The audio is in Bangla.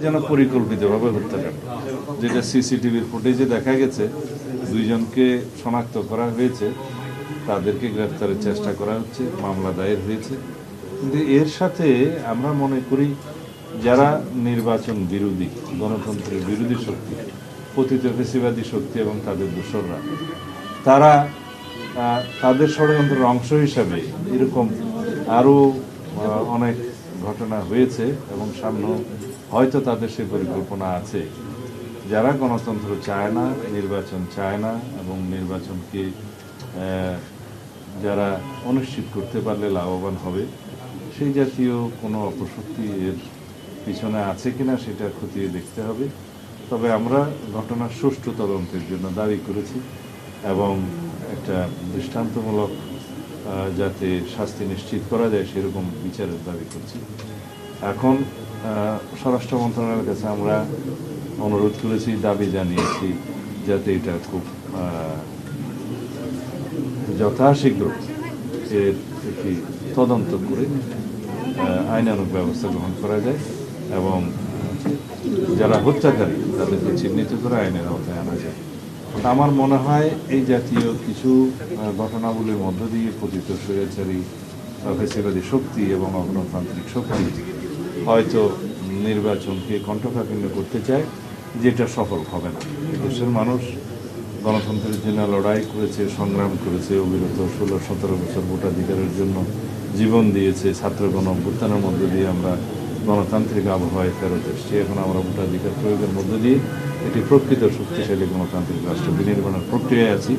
যেন পরিকল্পিতভাবে হত্যাকাণ্ড, যেটা সিসিটিভির ফুটেজে দেখা গেছে। দুইজনকে শনাক্ত করা হয়েছে, তাদেরকে গ্রেফতারের চেষ্টা করা হচ্ছে, মামলা দায়ের হয়েছে। কিন্তু এর সাথে আমরা মনে করি যারা নির্বাচন বিরোধী, গণতন্ত্রের বিরোধী শক্তি, পতিত ফেসিবাদী শক্তি এবং তাদের দোসররা, তারা তাদের ষড়যন্ত্রের অংশ হিসাবে এরকম আরও অনেক ঘটনা হয়েছে এবং সামনে হয়তো তাদের সেই পরিকল্পনা আছে। যারা গণতন্ত্র চায় না, নির্বাচন চায় না এবং নির্বাচনকে যারা অনিশ্চিত করতে পারলে লাভবান হবে, সেই জাতীয় কোনো অপশক্তি এর পিছনে আছে কিনা সেটা খতিয়ে দেখতে হবে। তবে আমরা ঘটনার সুষ্ঠু তদন্তের জন্য দাবি করেছি এবং একটা দৃষ্টান্তমূলক যাতে শাস্তি নিশ্চিত করা যায় সেরকম বিচারের দাবি করছি। এখন স্বরাষ্ট্র মন্ত্রণালয়ের কাছে আমরা অনুরোধ করেছি, দাবি জানিয়েছি যাতে এটা খুব যথাশীঘ্র এর একটি তদন্ত করে আইনানুগ ব্যবস্থা গ্রহণ করা যায় এবং যারা হত্যাকারী তাদেরকে চিহ্নিত করে আইনের আওতায় আনা যায়। আমার মনে হয় এই জাতীয় কিছু ঘটনাবলীর মধ্য দিয়ে পতিত স্বৈরাচারী ফ্যাসিবাদী শক্তি এবং অগণতান্ত্রিক শক্তি হয়তো নির্বাচনকে কণ্ঠকাঠিন্য করতে চায়, যেটা সফল হবে না। দেশের মানুষ গণতন্ত্রের জন্য লড়াই করেছে, সংগ্রাম করেছে, অবিরত 16-17 বছর ভোটাধিকারের জন্য জীবন দিয়েছে। ছাত্র গণ অভ্যুত্থানের মধ্য দিয়ে আমরা গণতান্ত্রিক আবহাওয়ায় ফেরত এসেছি। এখন আমরা ভোটাধিকার প্রয়োগের মধ্য দিয়ে একটি প্রকৃত শক্তিশালী গণতান্ত্রিক রাষ্ট্র বিনির্মাণের প্রক্রিয়ায় আছি।